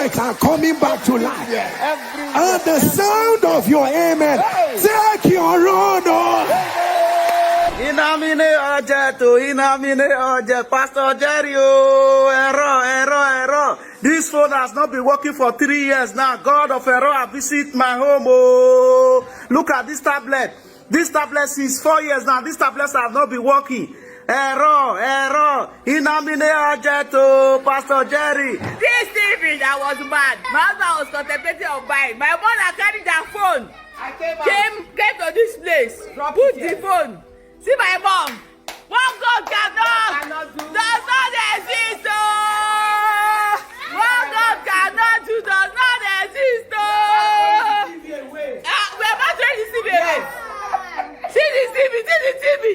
objects are coming back to life. And the sound of your amen, take your own. Inanimate object, Pastor Jerry, error. This phone has not been working for 3 years now. God of error, visit my home. Oh, look at this tablet. This tablet is 4 years now. These tablets have not been working. Error. Inanimate object, Pastor Jerry. This evening I was mad. My husband was contemplating on buying. My mother carried their phone. Came to this place. Put the phone. See my mom. What God cannot do does not exist. What God cannot do does not exist. We're about to see the TV. See the TV.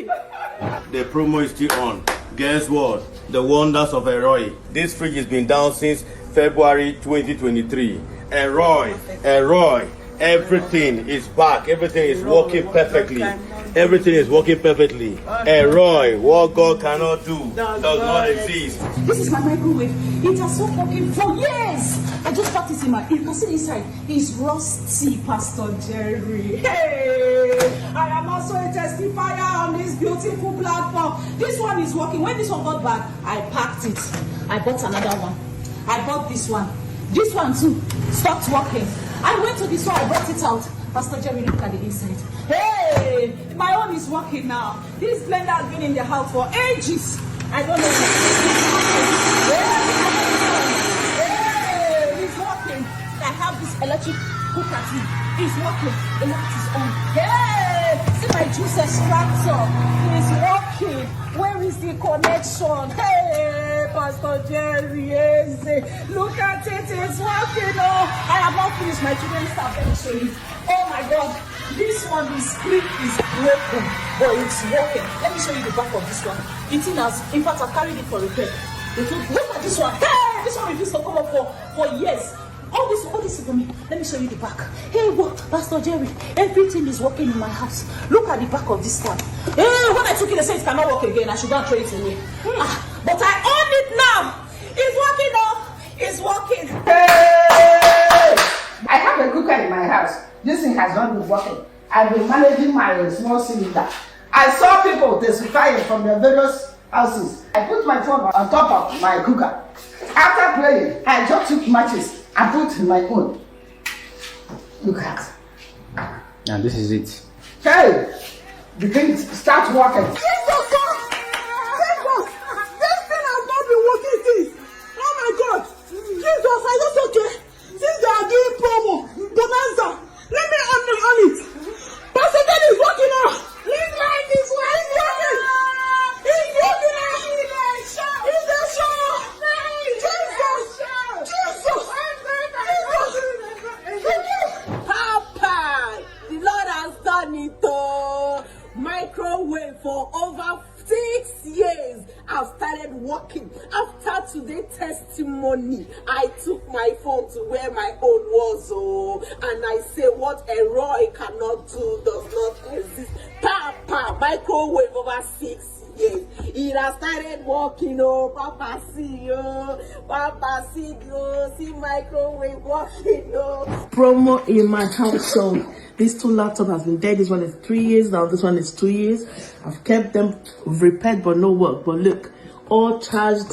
The promo is still on. Guess what? The wonders of Eroy. This fridge has been down since February 2023. Eroy. Everything is back. Everything is working perfectly. Eroy, what God cannot do does not exist. This is my microwave. It has been working for years. I just packed it in my. You can see inside. It's rusty, Pastor Jerry. Hey, I am also a testifier on this beautiful platform. This one is working. When this one got bad, I packed it. I bought another one. I bought this one. This one too stopped working. I went to the store. I brought it out. Pastor Jerry, look at the inside. Hey, my own is working now. This blender has been in the house for ages. I don't know. Hey, it's working. I have this electric cooker too. It's working. The light is on. Hey, see my juice extractor. It's working. Where is the connection? Hey, Pastor Jerry, look at it. It's working. Oh, I have not finished my children's stuff. Let me show you. Oh my God, this one, the screen is broken, but it's working. Let me show you the back of this one. The thing has, in fact, I've carried it for repair. Look at this one. Hey, this one refused to come up for years. All this is for me. Let me show you the back. Hey, what, Pastor Jerry? Everything is working in my house. Look at the back of this tab. Hey, when I took it, they said it cannot work again. I should not throw it away. But I own it now. It's working now. It's working. Hey! I have a cooker in my house. This thing has not been working. I've been managing my small cylinder. I saw people testifying from their various houses. I put my phone on top of my cooker. After playing, I just took matches and put in my own. Look at. And this is it. Hey! The thing starts working. Jesus! This thing has not been working since. Oh my God! Jesus, are you okay? Since they are doing promo, bonanza, let me on it. Pastor Ben is working now. His life is working. He's working now. He's the show. Jesus. Papa, the Lord has done it. Microwave for over 6 years. I've started working. After today's testimony, I took my phone to where my own was, and I say what Eroy cannot do does not exist. Papa, microwave over 6 years. It has started working, Papa see, see microwave working, Promo in my household. These two laptops has been dead. This one is 3 years now. This one is 2 years. I've kept them repaired, but no work. But look, all charged.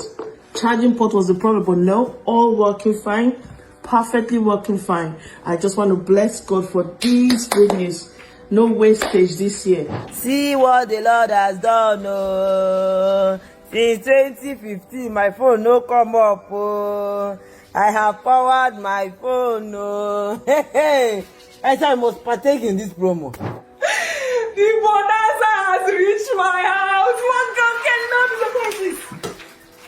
Charging port was the problem, but no, all working fine. Perfectly working fine. I just want to bless God for this good news. No wastage this year. See what the Lord has done. Since 2015, my phone no come up. I have powered my phone. I thought I must partake in this promo. The bonanza has reached my house. What God cannot support this.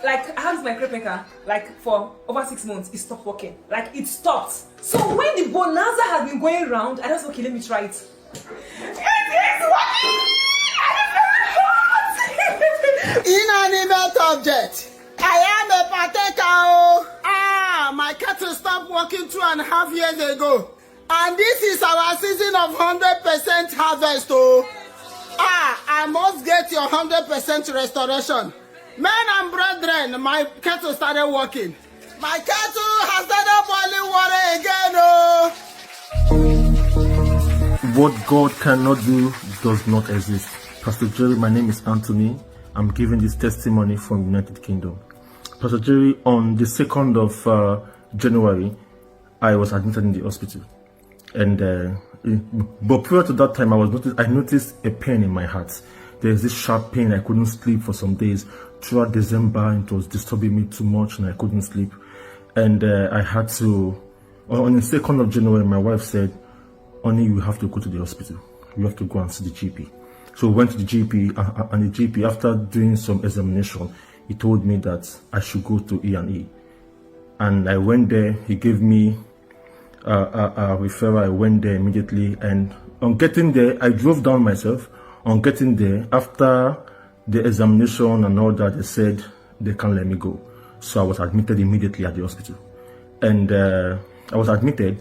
Like, I have my crepe maker, like, for over 6 months, it stopped working. Like, it stopped. So when the bonanza has been going around, I just, okay, let me try it. It is working! Inanimate object. I am a partaker. My cattle stopped working 2.5 years ago. And this is our season of 100% harvest. I must get your 100% restoration. Men and brethren, my cattle started working. My cattle has done up boiling water again, oh. What God cannot do does not exist. Pastor Jerry, my name is Anthony. I'm giving this testimony from United Kingdom. Pastor Jerry, on the 2nd of January, I was admitted in the hospital. And but prior to that time, I noticed a pain in my heart. There's this sharp pain. I couldn't sleep for some days. Throughout December, it was disturbing me too much and I couldn't sleep. And I had to, on the 2nd of January, my wife said, "Only you have to go to the hospital. You have to go and see the GP." So we went to the GP, and the GP, after doing some examination, he told me that I should go to E&E. And I went there. He gave me a referral. I went there immediately. And on getting there, I drove down myself. On getting there, after the examination and all that, they said they can't let me go. So I was admitted immediately at the hospital. And I was admitted,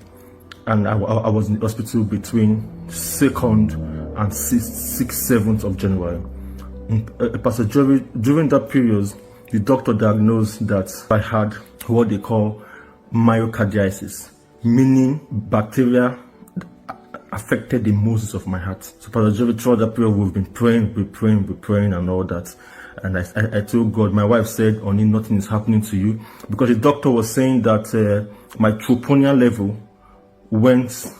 and I was in the hospital between 2nd and 6th, 7th of January. Pastor Jerry, during that period, the doctor diagnosed that I had what they call myocarditis, meaning bacteria affected the muscles of my heart. So Pastor Jerry, throughout that period, we've been praying and all that. And I told God, my wife said, "Only nothing is happening to you," because the doctor was saying that my troponin level went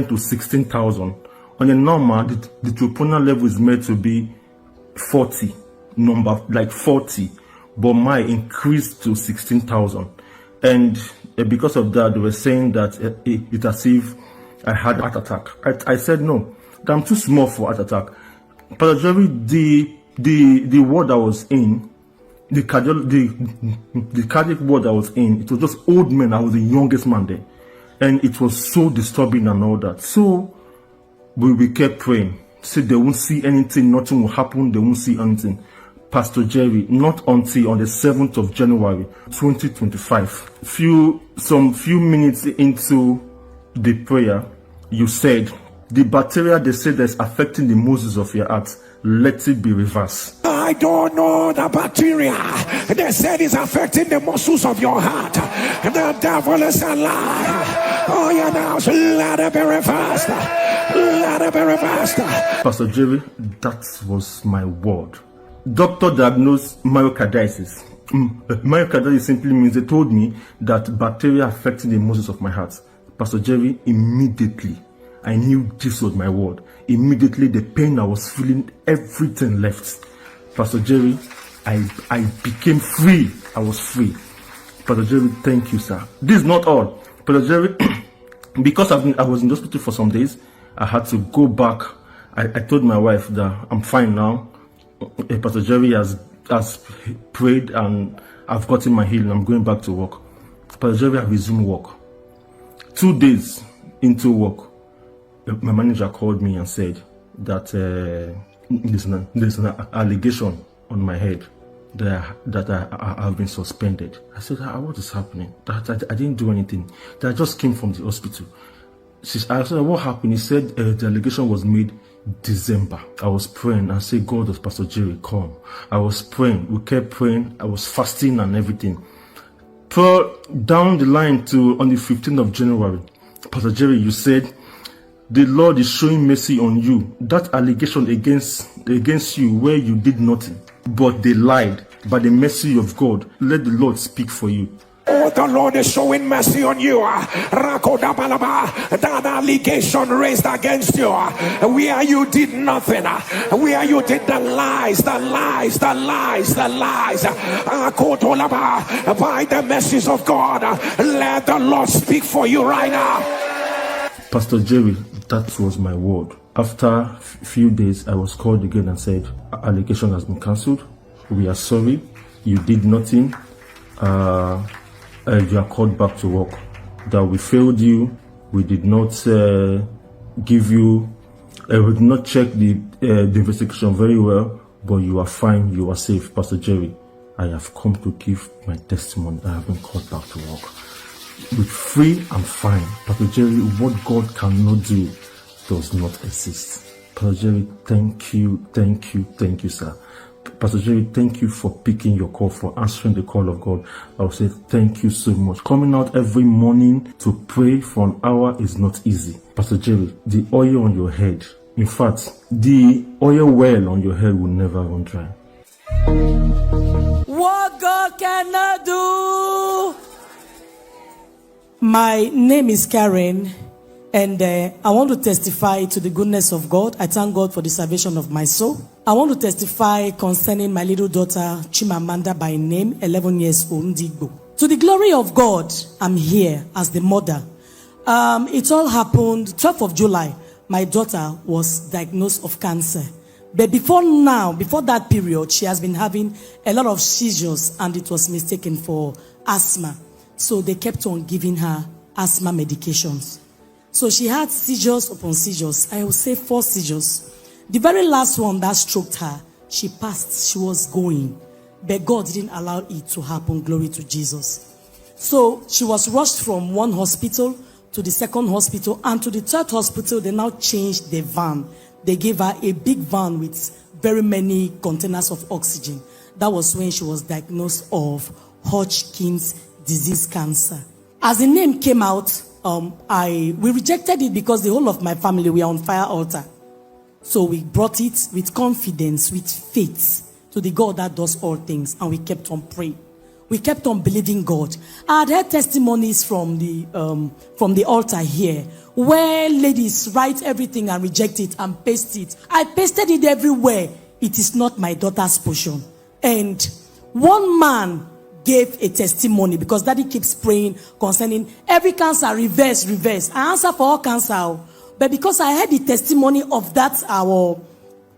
to 16,000. On a normal, the troponin level is made to be 40, like 40, but mine increased to 16,000. And because of that, they were saying that it's as if I had a heart attack. I said, "No, that I'm too small for heart attack." Pastor Jerry, the ward I was in, the cardiac ward I was in, it was just old men. I was the youngest man there. And it was so disturbing and all that. So we kept praying. Said they won't see anything, nothing will happen, they won't see anything. Pastor Jerry, not until on the 7th of January 2025, some few minutes into the prayer, you said, "The bacteria they said that's affecting the muscles of your heart, let it be reversed." I don't know the bacteria. They said it's affecting the muscles of your heart. The devil is a lie. Oh, yeah, now, so let it be reversed. Let it be reversed. Pastor Jerry, that was my word. Doctor diagnosed myocarditis. Myocarditis simply means they told me that bacteria affecting the muscles of my heart. Pastor Jerry, immediately, I knew this was my word. Immediately, the pain I was feeling, everything left. Pastor Jerry, I became free. I was free. Pastor Jerry, thank you, sir. This is not all. Pastor Jerry, because I was in the hospital for some days, I had to go back. I told my wife that I'm fine now. Pastor Jerry has prayed and I've gotten my healing. I'm going back to work. Pastor Jerry, I resumed work. 2 days into work, my manager called me and said that there's an allegation on my head that I have been suspended. I said, "What is happening? That I didn't do anything. That I just came from the hospital." I said, "What happened?" He said the allegation was made December. I was praying. I said, "God, does Pastor Jerry come?" I was praying. We kept praying. I was fasting and everything. Down the line to on the 15th of January, Pastor Jerry, you said, "The Lord is showing mercy on you." That allegation against you where you did nothing, but they lied. By the mercy of God, let the Lord speak for you. Oh, the Lord is showing mercy on you. That allegation raised against you, where you did nothing, where you did the lies. By the mercies of God, let the Lord speak for you right now. Pastor Jerry, that was my word. After a few days, I was called again and said, "Allegation has been cancelled. We are sorry. You did nothing. You are called back to work. That we failed you. We did not give you. We did not check the investigation very well. But you are fine. You are safe." Pastor Jerry, I have come to give my testimony. I have been called back to work. With free and fine. Pastor Jerry, what God cannot do does not exist. Pastor Jerry, thank you, sir. Pastor Jerry, thank you for picking your call, for answering the call of God. I will say thank you so much. Coming out every morning to pray for an hour is not easy. Pastor Jerry, the oil on your head, in fact, the oil well on your head will never run dry. What God cannot do. My name is Karen, and I want to testify to the goodness of God. I thank God for the salvation of my soul. I want to testify concerning my little daughter, Chimamanda by name, 11 years old, Ndigbo. To the glory of God, I'm here as the mother. It all happened 12th of July. My daughter was diagnosed of cancer. But before that period, she has been having a lot of seizures, and it was mistaken for asthma. So they kept on giving her asthma medications. So she had seizures upon seizures. I would say 4 seizures. The very last one that stroked her, she passed, she was going. But God didn't allow it to happen. Glory to Jesus. So she was rushed from one hospital to the second hospital, and to the third hospital, they now changed the van. They gave her a big van with very many containers of oxygen. That was when she was diagnosed of Hodgkin's disease cancer. As the name came out, we rejected it because the whole of my family were on fire altar. So we brought it with confidence, with faith to the God that does all things, and we kept on praying. We kept on believing God. I had heard testimonies from the altar here, where ladies write everything and reject it and paste it. I pasted it everywhere. It is not my daughter's portion. And one man gave a testimony, because daddy keeps praying concerning every cancer, reverse. I answer for all cancer. But because I heard the testimony of that our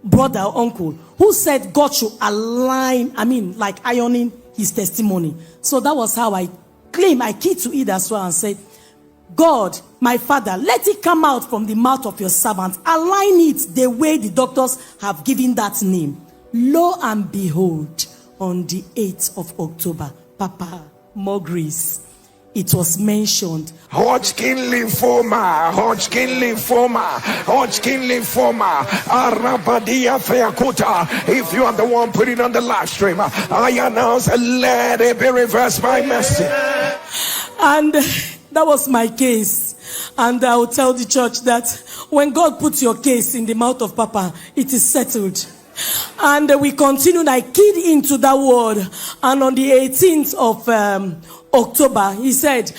brother or uncle who said God should align, like ironing his testimony. So that was how I keyed to it as well and said, God, my Father, let it come out from the mouth of your servant. Align it the way the doctors have given that name. Lo and behold, on the 8th of October, Papa, more grace. It was mentioned. Hodgkin lymphoma, Arabadia Feakuta. If you are the one, put it on the live stream. I announce, let it be reversed by mercy. And that was my case. And I will tell the church that when God puts your case in the mouth of Papa, it is settled. And we continued. I keyed into that word. And on the 18th of October, he said,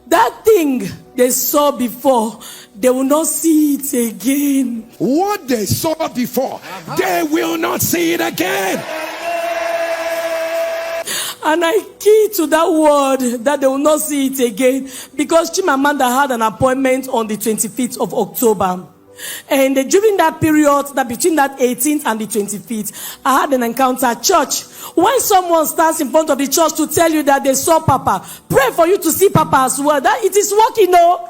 that thing they saw before, they will not see it again. What they saw before, they will not see it again. And I keyed to that word that they will not see it again, because Chimamanda had an appointment on the 25th of October. And during that period, that between that 18th and the 25th, I had an encounter at church. When someone stands in front of the church to tell you that they saw Papa, pray for you to see Papa as well. That it is working, no?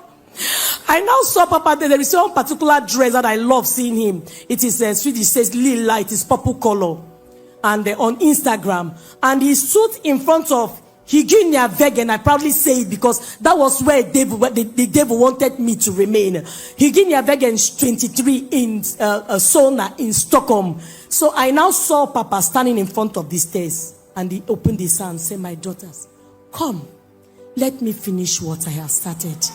I now saw Papa. There is one particular dress that I love seeing him. It is Swedish, says Lila. It is purple color. And on Instagram. And he stood in front of Higinia Vegan. I proudly say it because that was where the devil wanted me to remain. Higinia Vegan 23 in Solna in Stockholm. So I now saw Papa standing in front of the stairs, and he opened his hand and said, my daughters, come, let me finish what I have started.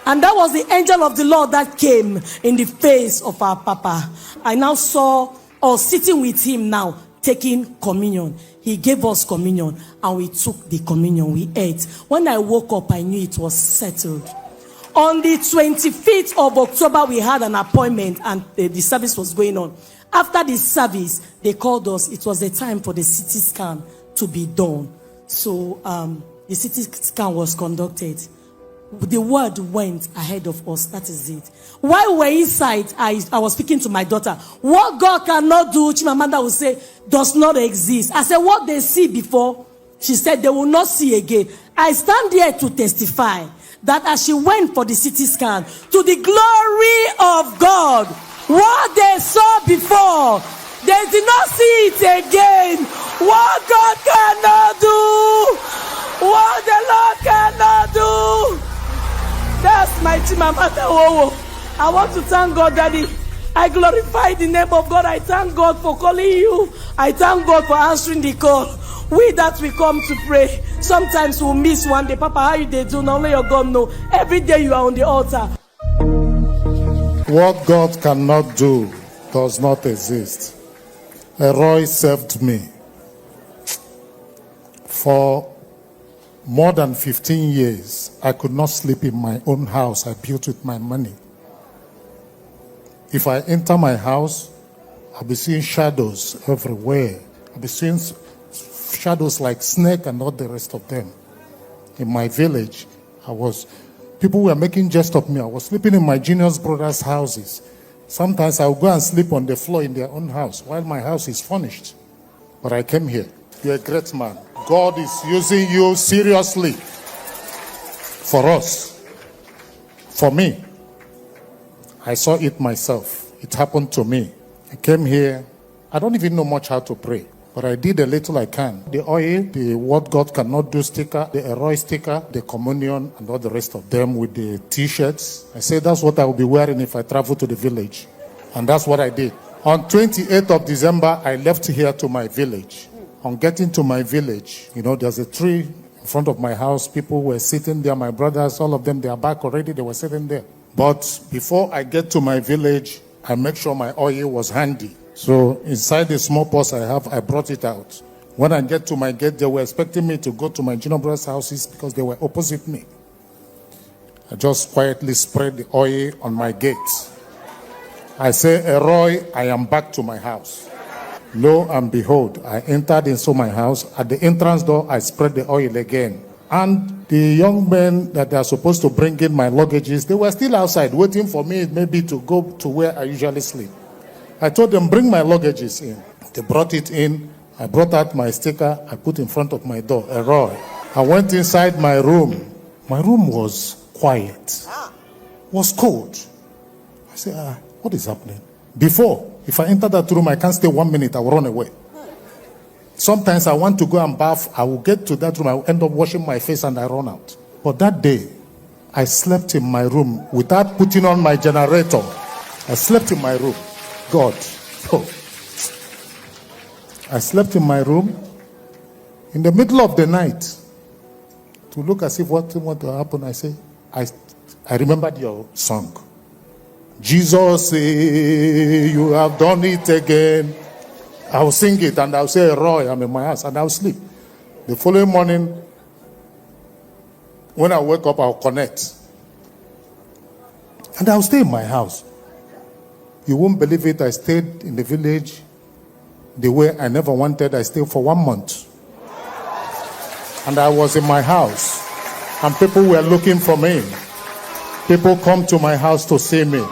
And that was the angel of the Lord that came in the face of our Papa. I now saw us sitting with him now, taking communion. He gave us communion, and we took the communion. We ate. When I woke up, I knew it was settled. On the 25th of October, we had an appointment, and the service was going on. After the service, they called us. It was the time for the CT scan to be done. So the CT scan was conducted. The word went ahead of us. That is it. While we were inside, I was speaking to my daughter. What God cannot do, Chimamanda would say, does not exist. I said, what they see before, she said, they will not see again. I stand here to testify that as she went for the CT scan, to the glory of God, what they saw before, they did not see it again. What God cannot do, what the Lord cannot do. That's my Chimamanda. I want to thank God, Daddy, I glorify the name of God. I thank God for calling you. I thank God for answering the call. We that we come to pray, sometimes we'll miss one day. Papa, how you they do? Not only your God know. Every day you are on the altar. What God cannot do does not exist. Roy served me for more than 15 years. I could not sleep in my own house I built with my money. If I enter my house, I'll be seeing shadows everywhere. I'll be seeing shadows like snake and all the rest of them. In my village, people were making jest of me. I was sleeping in my junior brothers' houses. Sometimes I would go and sleep on the floor in their own house while my house is furnished. But I came here. You're a great man. God is using you seriously for us. For me. I saw it myself. It happened to me. I came here. I don't even know much how to pray, but I did a little I can. The oil, the what God cannot do sticker, the Eroi sticker, the communion, and all the rest of them with the t-shirts. I said that's what I will be wearing if I travel to the village. And that's what I did. On 28th of December, I left here to my village. On getting to my village, there's a tree in front of my house. People were sitting there. My brothers, all of them, they are back already. They were sitting there. But before I get to my village, I make sure my oil was handy. So inside the small purse I have, I brought it out. When I get to my gate, they were expecting me to go to my junior brother's houses because they were opposite me. I just quietly spread the oil on my gate. I say, Eroi, I am back to my house. Lo and behold, I entered into my house. At the entrance door, I spread the oil again. And the young men that are supposed to bring in my luggages, they were still outside waiting for me maybe to go to where I usually sleep. I told them, bring my luggages in. They brought it in. I brought out my sticker. I put in front of my door, Eroi. I went inside my room. My room was quiet. Was cold. I said, what is happening? Before, if I enter that room, I can't stay 1 minute. I will run away. Sometimes I want to go and bath. I will get to that room. I will end up washing my face and I run out. But that day, I slept in my room without putting on my generator. I slept in my room. God. Oh. I slept in my room in the middle of the night to look as if what will happen. I say, I remembered your song. Jesus, you have done it again. I'll sing it and I'll say, Roy, I'm in my house, and I'll sleep. The following morning, when I wake up, I'll connect. And I'll stay in my house. You won't believe it, I stayed in the village the way I never wanted. I stayed for 1 month. And I was in my house. And people were looking for me. People come to my house to see me.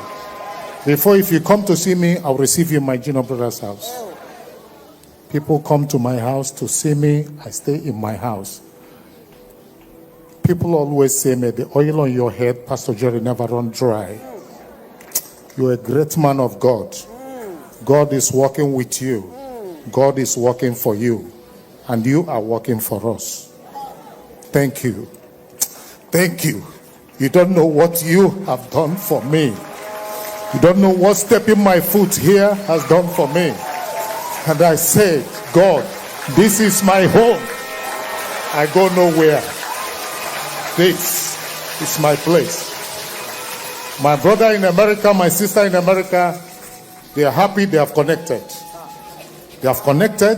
Before, if you come to see me, I'll receive you in my junior brother's house. People come to my house to see me. I stay in my house. People always say me, the oil on your head, Pastor Jerry, never run dry. You're a great man of God. God is working with you. God is working for you. And you are working for us. Thank you. Thank you. You don't know what you have done for me. You don't know what stepping my foot here has done for me. And I said, God, this is my home. I go nowhere. This is my place. My brother in America, my sister in America, they are happy they have connected. They have connected.